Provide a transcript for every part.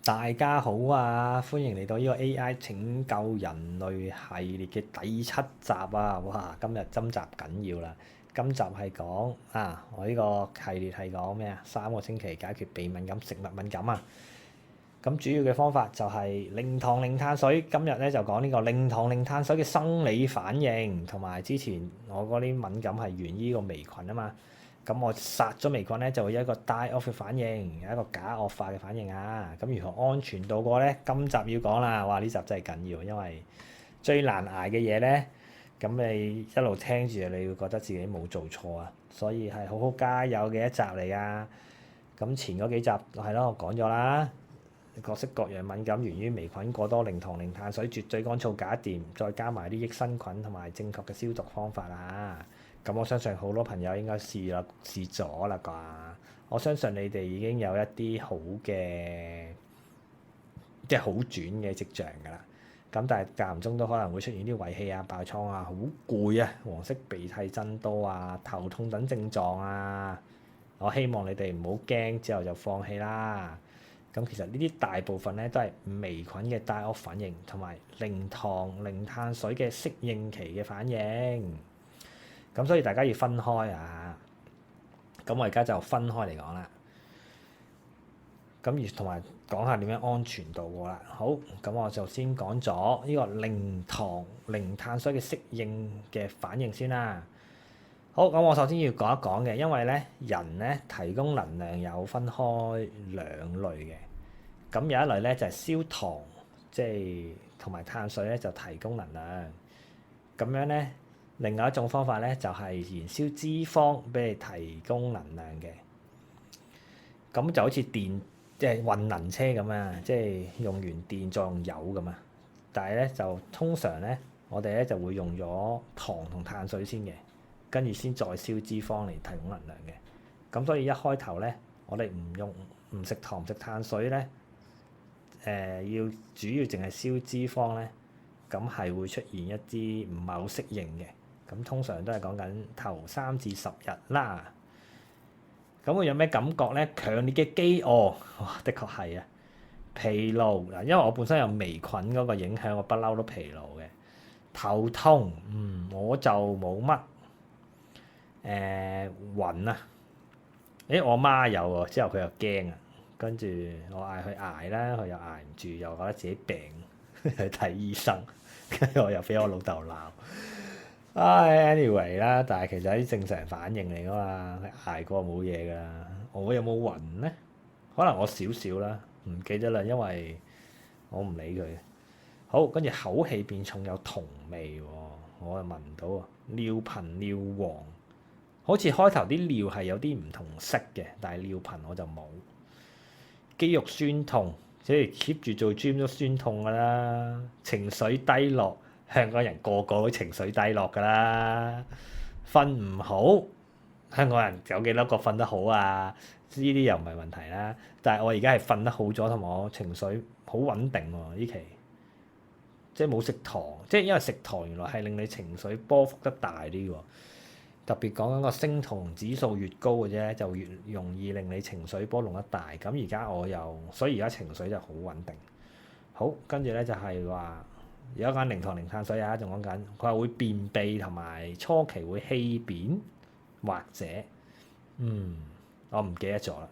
大家好啊！歡迎嚟到呢個 AI 拯救人類系列嘅第7集啊！哇，今日針集緊要啦！今集係講我呢個系列係講咩啊？3個星期解決鼻敏感、食物敏感啊！咁主要嘅方法就係零糖零碳水。今日咧就講呢個零糖零碳水嘅生理反應，同埋之前我嗰啲敏感係源於個微菌啊嘛。咁我殺咗微菌咧，就會有一個 die off 嘅反應，有一個假惡化嘅反應啊。咁如何安全度過咧？今集要講啦，哇！呢集真係緊要，因為最難捱嘅嘢咧，咁你一路聽住，你會覺得自己冇做錯啊，所以係好好加油嘅一集嚟噶。咁前嗰幾集係咯，我講咗啦，各式各樣敏感源於微菌過多，零糖零碳水絕對乾燥搞掂，再加埋啲益生菌同埋正確嘅消毒方法啊！咁我相信好多朋友應該試咗啦啩，我相信你哋已經有一啲好嘅，即係好轉嘅跡象㗎啦。咁但係間唔中都可能會出現啲胃氣啊、爆瘡啊、好攰啊、黃色鼻涕增多啊、頭痛等症狀啊。我希望你哋唔好驚，之後就放棄啦。咁其實呢啲大部分咧都係微菌嘅 die off 反應，同埋零糖零碳水嘅適應期嘅反應。咁所以大家要分開啊！咁我而家就分開嚟講啦。咁而同埋講下點樣安全度過啦。好，咁我就先講咗呢個零糖零碳水嘅適應嘅反應先啦。好，咁我首先要講一講嘅，因為咧人咧提供能量有分開兩類嘅。咁有一類咧就係燒糖，即係同埋碳水咧就提供能量。咁樣咧。另外一種方法咧，就係燃燒脂肪俾你提供能量嘅。咁就好似電，即係運能車咁啊，即係用完電再用油咁啊。但係咧就通常咧，我哋咧就會用咗糖同碳水先嘅，跟住先再燒脂肪嚟提供能量嘅。咁所以一開頭咧，我哋唔食糖唔食碳水咧，要主要淨係燒脂肪咧，咁係會出現一啲唔係好適應嘅。咁通常都係講緊頭3至10日啦。咁會有咩感覺咧？強烈嘅飢餓，哇！的確係啊。疲勞嗱，因為我本身有微菌嗰個影響，我不嬲都疲勞嘅。頭痛，我就冇乜。暈啊！我媽有喎，之後佢又驚啊，跟住我嗌佢捱啦，佢又捱唔住，又覺得自己病，去睇醫生，跟住我又俾我老豆鬧。anyway 啦，但係其實係啲正常反應嚟噶嘛，捱過冇嘢㗎。我有冇暈咧？可能我少少啦，唔記得啦，因為我唔理佢。好，跟住口氣變重有銅味喎，我又聞唔到喎。尿頻尿黃，好似開頭啲尿係有啲唔同色嘅，但係尿頻我就冇。肌肉酸痛，即係 keep 住做 gym 都酸痛㗎啦。情緒低落。香港人個個都情緒低落㗎啦，瞓唔好，香港人有幾多個瞓得好啊？呢啲又唔係問題啦。但係我而家係瞓得好咗，同埋我情緒好穩定喎。呢期即係冇食糖，即係因為食糖原來係令你情緒波幅得大啲喎。特別講緊個升糖指數越高嘅啫，就越容易令你情緒波動得大。咁而家所以而家情緒就好穩定。好，跟住咧就係話。而家講零糖零碳水啊，仲講緊佢話會便秘同埋初期會稀便，或者我唔記得咗啦，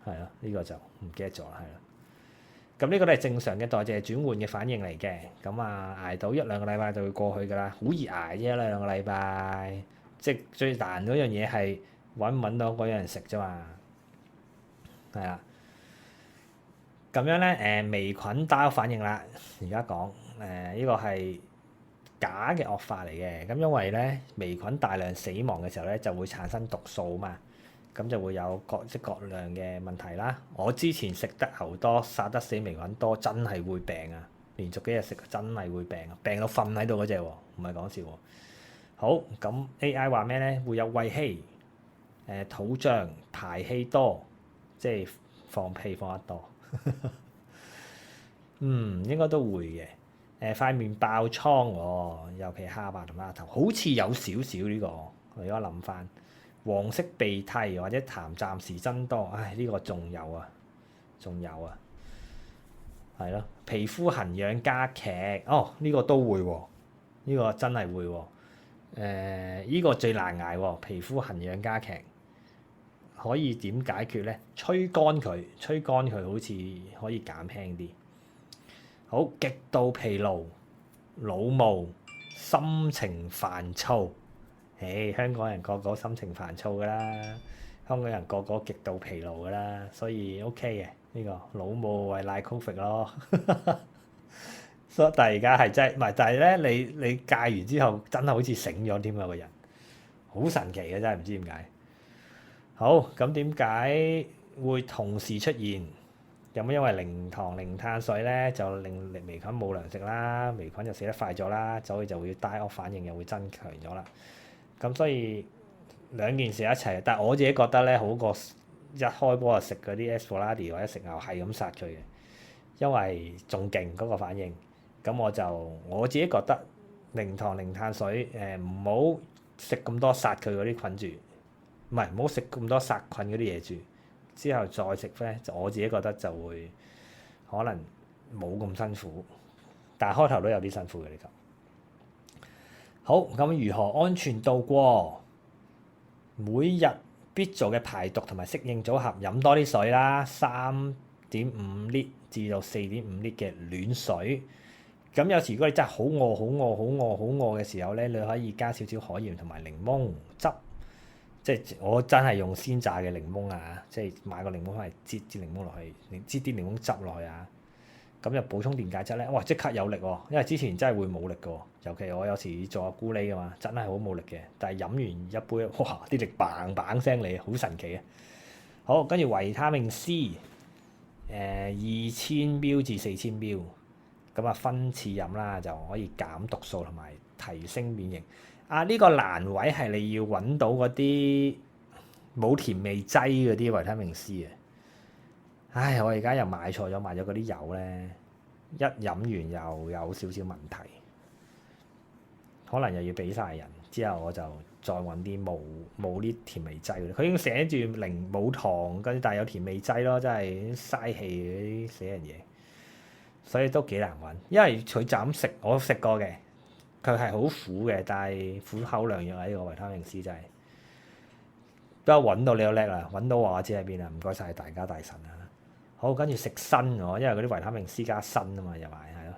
係咯，呢個就唔記得咗啦，係咯。咁呢個都係正常嘅代謝轉換嘅反應嚟嘅。咁捱到1-2個禮拜就會過去㗎啦，好易捱啫，1-2個禮拜。即係最難嗰樣嘢係揾唔揾到嗰樣食啫嘛，係啦。咁樣咧，微菌打反應啦，而家講。呢個係假嘅惡化嚟嘅。咁因為咧微菌大量死亡嘅時候咧，就會產生毒素嘛，咁就會有各式各樣嘅問題啦。我之前食得牛多，殺得死微菌多，真係會病啊！連續幾日食真係會病啊，病到瞓喺度嗰隻喎，唔係講笑喎。好，咁 AI 話咩咧？會有胃氣、肚脹、排氣多，即係放屁放得多。應該都會嘅。塊面爆瘡喎，尤其下巴同額頭，好似有少少呢個。我而家諗翻，黃色鼻涕或者痰暫時增多，呢個仲有啊。係咯，皮膚痕癢加劇，呢個都會喎，呢個真係會喎。呢個最難捱喎，皮膚痕癢加劇，可以點解決咧？吹乾佢，好似可以減輕啲。好，極度疲勞、腦霧、心情煩躁。香港人個個心情煩躁㗎啦，香港人個個極度疲勞㗎啦，所以 OK 嘅呢個腦霧係賴 Covid 咯。但係而家係真係唔係？但係咧，你戒完之後，真係好似醒咗添啊！個人好神奇嘅，真係唔知點解。好，咁點解會同時出現？有冇因為零糖零碳水咧，就令微菌冇糧食啦，微菌就死得快咗啦，所以就會 die off 反應又會增強咗啦。咁所以兩件事一齊，但係我自己覺得咧，好過一開波就食嗰啲 Esplanade 或者食牛係咁殺佢嘅，因為仲勁嗰個反應。咁我自己覺得零糖零碳水唔好食咁多殺佢嗰啲菌住，唔係唔好食咁多殺菌嗰啲嘢住。之後再食咧，我自己覺得就會可能冇咁辛苦，但係開頭都有啲辛苦嘅呢個。好，咁如何安全度過每日必做嘅排毒同埋適應組合？飲多啲水啦，3.5 Lit 至到4.5 Lit 嘅暖水。咁有時如果你真係好餓嘅時候咧，你可以加少少海鹽同埋檸檬汁。即係我真係用鮮榨嘅檸檬啊！即係買個檸檬翻嚟，擠啲檸檬落去，擠啲檸檬汁落去啊！咁就補充電解質咧，哇！即刻有力喎，因為之前真係會冇力嘅喎。尤其我有時做下咕喱嘅嘛，真係好冇力嘅。但係飲完一杯，哇！啲力砰砰聲嚟，好神奇啊！好，跟住維他命 C，2000 ml 至4000 ml，咁啊分次飲啦，就可以減毒素同埋提升免疫。呢個難位係你要揾到嗰啲冇甜味劑嗰啲維他命 C 啊！唉，我而家又買錯咗，買咗嗰啲油咧，一飲完又有少少問題，可能又要俾晒人。之後我就再揾啲冇啲甜味劑。佢已經寫住零冇糖，跟住但係有甜味劑咯，真係嘥氣嗰啲死人嘢，所以都幾難揾。因為佢就咁食，我食過嘅。佢係好苦嘅，但係苦口良藥啊！呢個維他命 C 真係，不過揾到你都叻啦，揾到話我知喺邊啦，唔該晒大家大神啊！好，跟住食新喎，因為嗰啲維他命 C 加鋅啊嘛，又係咯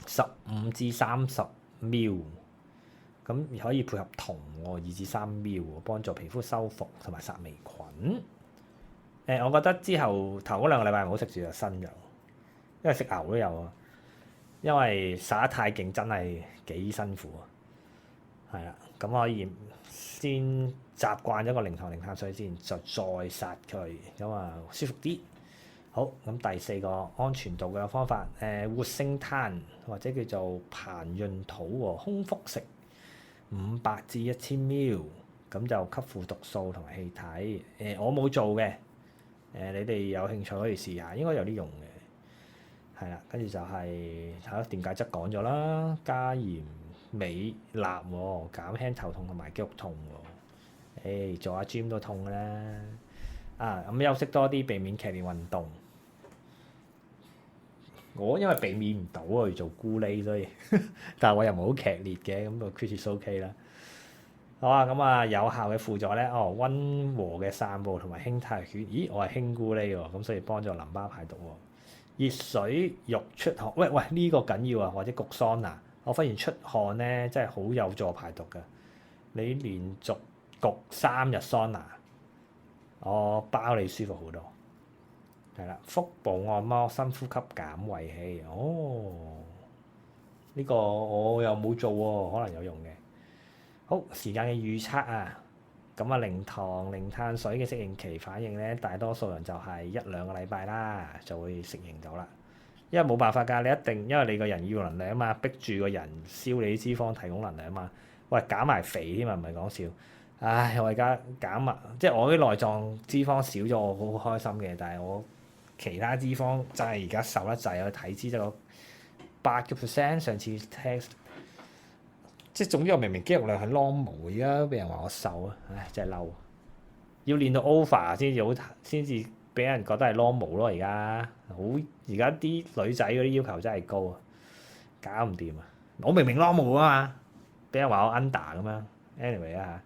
，15至30 ml，咁可以配合銅喎，2至3 ml，幫助皮膚修復同埋殺微菌。我覺得之後頭嗰2個禮拜唔好食住就鋅油，因為食牛都有啊。因為殺得太勁，真係幾辛苦啊！係啦，咁可以先習慣咗個零糖零碳水先，就再殺佢，咁啊舒服啲。好，咁第4個安全度嘅方法，活性炭或者叫做膨潤土喎，空腹食500至1000 ml，咁就吸附毒素同埋氣體。我冇做嘅，你哋有興趣可以試下，應該有啲用嘅。係啦，跟住就係電解質講咗啦，加鹽、鎂、鈉喎，減輕頭痛同埋肌肉痛喎。做下 gym 都痛㗎啦。咁休息多啲，避免劇烈運動。我因為避免唔到去做咕喱，所以但係我又唔係好劇烈嘅，咁就 which is OK 啦。好啊，咁啊有效嘅輔助咧，溫和嘅散步同埋輕太血。咦，我係輕咕喱喎，咁所以幫助淋巴排毒喎。熱水浴出汗，喂呢個緊要啊！或者焗桑拿，我發現出汗咧真係好有助排毒㗎。你連續焗3日桑拿，我包你舒服好多。係啦，腹部按摩、深呼吸減胃氣。呢個我又冇做喎，可能有用嘅。好，時間嘅預測啊！咁零糖零碳水嘅適應期反應咧，大多數人就係1-2個禮拜啦，就會適應到啦。因為冇辦法㗎，你一定因為你個人要能量啊嘛，逼住個人燒你啲脂肪提供能量啊嘛。喂，減埋肥添啊，唔係講笑。唉，我而家減埋，即係我啲內臟脂肪少咗，我好開心嘅。但係我其他脂肪真係而家瘦得滯，我體脂得8%。上次 test。即係總之，我明明肌肉量係 normal，而家俾人話我瘦啊！唉，真係嬲！要練到 over 先至俾人覺得係 normal 咯。而家啲女仔嗰啲要求真係高啊，搞唔掂啊！我明明 normal 啊嘛，俾人話我 under 咁樣。anyway 啊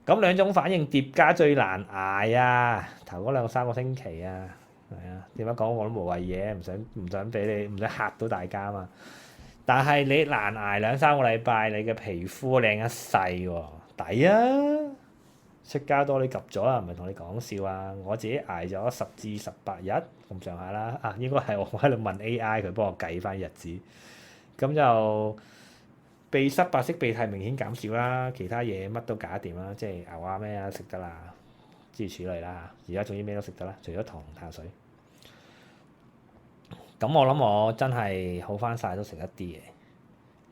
嚇，咁兩種反應疊加最難捱啊！頭嗰3個星期啊，係啊，點樣講我都無謂嘢，唔想俾你，唔想嚇到大家嘛。但係你難捱2-3個禮拜，你嘅皮膚靚一世喎，抵啊！出街多你及咗啦，唔係同你講笑啊！我自己捱咗10至18日咁上下啦，應該係我喺度問 AI 佢幫我計翻日子，咁就鼻塞白色鼻涕明顯減少啦，其他嘢乜都搞掂啦，即係牛啊咩啊食得啦，諸如此類啦。而家總之咩都食得啦，除咗糖同碳水。咁我諗我真係好翻晒都食一啲嘢。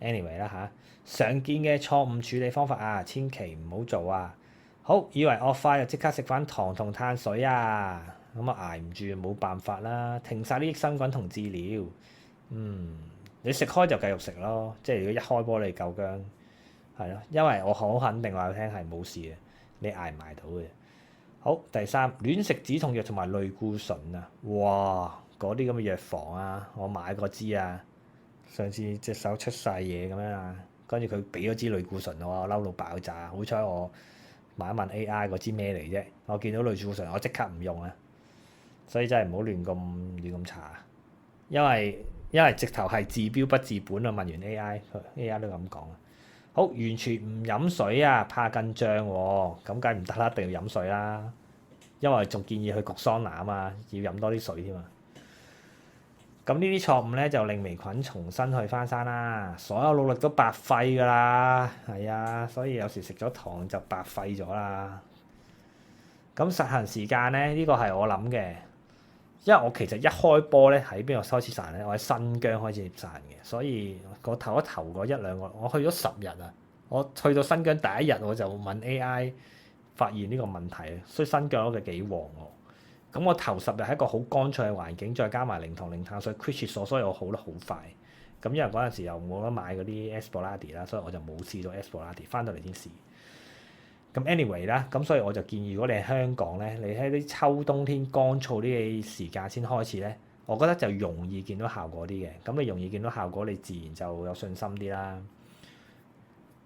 anyway 啦嚇，常見嘅錯誤處理方法啊，千祈唔好做啊！好，以為惡化就即刻食翻糖同碳水啊，咁啊捱唔住冇辦法啦，停晒啲益生菌同治療。你食開就繼續食咯，即係如果一開波你夠薑，係咯，因為我好肯定話俾你聽係冇事嘅，你捱唔捱到嘅。好，第三，亂食止痛藥同埋類固醇啊，哇！嗰啲咁嘅藥房啊，我買過支啊，上次隻手出晒嘢咁樣啊，跟住佢俾咗支類固醇我，嬲到爆炸。好彩我問一問 AI 嗰支咩嚟啫，我見到類固醇我即刻唔用啊，所以真係唔好亂咁查，因為直頭係治標不治本啊！問完 AI 都咁講啊。好，完全唔飲水啊，怕緊張喎，咁梗係唔得啦，一定要飲水啦，因為仲建議去焗桑拿啊嘛，要飲多啲水添啊。咁呢啲錯誤咧就令微菌重新去翻生啦，所有努力都白費㗎啦，係啊，所以有時食咗糖就白費咗啦。咁實行時間咧，呢個係我諗嘅，因為我其實一開波咧喺邊度開始散咧，我喺新疆開始散嘅，所以我頭嗰1-2個，我去咗10日啊，我去到新疆第一日我就問 AI 發現呢個問題，所以新疆嗰個幾旺喎。咁我頭10日係一個好乾脆嘅環境，再加埋零糖零碳水 which 所以我好得好快。咁因為嗰陣時又冇得買嗰啲 Esplanade 啦，所以我就冇試到 Esplanade，翻到嚟先試。咁 anyway 啦，咁所以我就建議，如果你喺香港咧，你喺啲秋冬天乾燥啲嘅時間先開始咧，我覺得就容易見到效果啲嘅。咁你容易見到效果，你自然就有信心啲啦，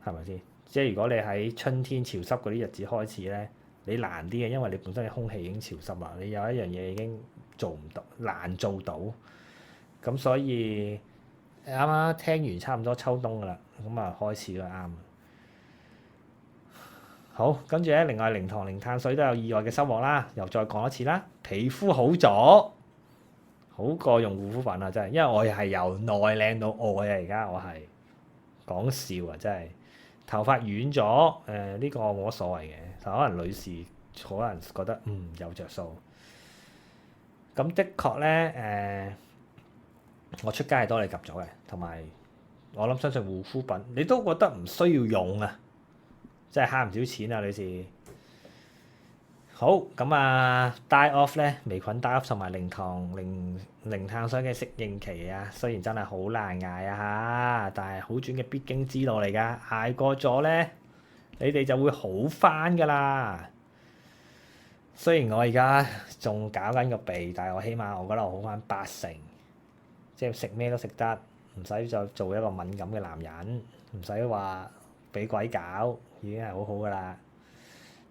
係咪先？即係如果你喺春天潮濕嗰啲日子開始咧，你難啲嘅，因為你本身嘅空氣已經潮濕啦，你有一樣嘢已經做唔到，難做到。咁所以啱啱聽完差唔多秋冬噶啦，咁啊開始啦啱。好，跟住咧，另外零糖零碳水都有意外嘅收穫啦，又再講一次啦，皮膚好咗，好過用護膚品啊真係，因為我係由內靚到外啊，而家我係講笑啊真係。頭髮軟咗，呢個冇乜所謂嘅，但可能女士可能覺得有着數。咁的確咧，我出街係多你及咗嘅，同埋我諗相信護膚品你都覺得唔需要用啊，真係慳唔少錢啊，女士。好，咁啊 die off 咧，微菌 die off 同埋零糖零碳水嘅適應期啊，雖然真係好難捱啊嚇，但係好轉嘅必經之路嚟㗎，捱過咗咧，你哋就會好翻㗎啦。雖然我而家仲搞緊個鼻，但係我起碼我覺得我好翻80%，即係食咩都食得，唔使再做一個敏感嘅男人，唔使話俾鬼搞，已經係好好㗎啦。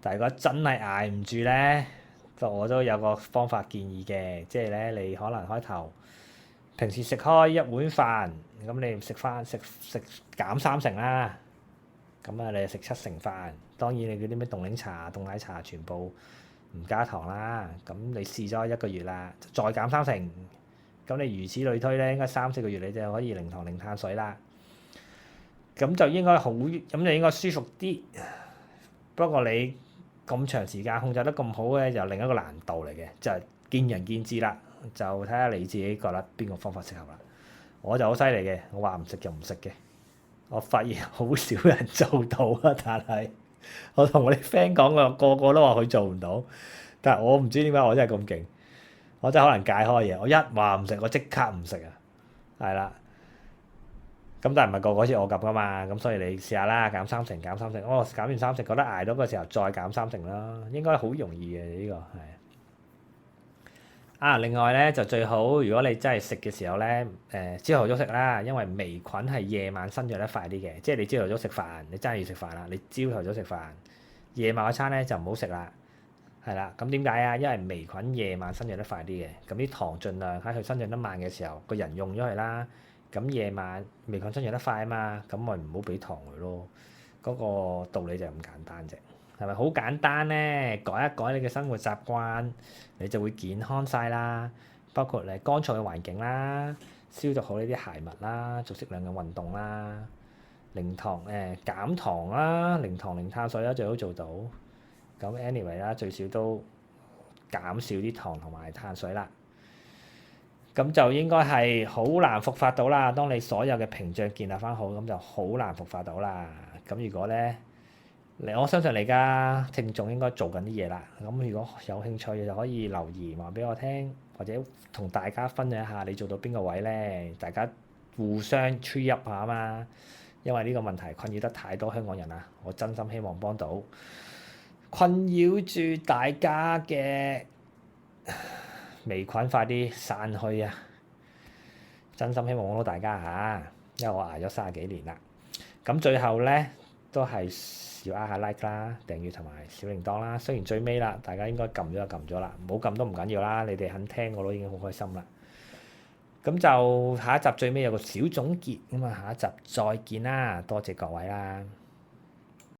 但係如果真係捱唔住咧，我都有個方法建議嘅，即係咧你可能開頭平時食開1碗飯，咁你食減30%啦，咁啊你就食70%飯。當然你嗰啲咩凍檸茶、凍奶茶全部唔加糖啦。咁你試咗1個月啦，再減30%，咁你如此類推咧，應該3-4個月你就可以零糖零碳水啦。咁就應該舒服啲。不過你咁長時間控制得咁好咧，就另一個難度嚟嘅，就係見仁見智啦，就睇下你自己覺得邊個方法適合啦。我就好犀利嘅，我話唔食就唔食嘅。我發現好少人做到啊，但係我同我啲 friend 講過，個個都話佢做唔到，但係我唔知點解我真係咁勁，我真係可能戒開嘢，我一話唔食我即刻唔食啊，係啦。咁但係唔係個個好似我咁噶嘛，咁所以你試下啦，減30%，減30%，減完30%覺得捱到嘅時候再減30%啦，應該好容易嘅呢個係。另外咧就最好，如果你真係食嘅時候咧，朝頭早食啦，因為微菌係夜晚生長得快啲嘅。即係你朝頭早食飯，你真係要食飯啦。你朝頭早食飯，夜晚嗰餐咧就唔好食啦。係啦，咁點解啊？因為微菌夜晚生長得快啲嘅，咁啲糖盡量喺佢生長得慢嘅時候，個人用咗佢啦。咁夜晚微菌生長得快啊嘛，咁咪唔好俾糖佢咯。嗰個道理就係咁簡單啫。係咪好簡單咧？改一改你嘅生活習慣，你就會健康晒啦。包括乾燥嘅環境啦，消毒好呢啲鞋襪啦，做適量嘅運動啦，減糖啦，零糖零碳水啦，最好做到。咁 anyway 啦，最少都減少啲糖同埋碳水啦。咁就應該係好難復發到啦。當你所有嘅屏障建立翻好，咁就好難復發到啦。咁如果咧，我相信你而家聽眾應該做緊啲嘢啦。咁如果有興趣就可以留言話俾我聽，或者同大家分享一下你做到邊個位咧？大家互相 cheer up 下啊嘛。因為呢個問題困擾得太多香港人啦，我真心希望幫到困擾住大家嘅微菌快啲散去啊！真心希望幫到大家嚇，因為我捱咗30幾年啦。咁最後咧都係要下 like 啦、訂閱同埋小鈴鐺啦。雖然最尾啦，大家應該撳咗就撳咗啦，唔好撳都唔緊要啦。你哋肯聽我都已經好開心啦。咁就下一集最尾有個小總結咁啊，下一集再見啦，多謝各位啦〜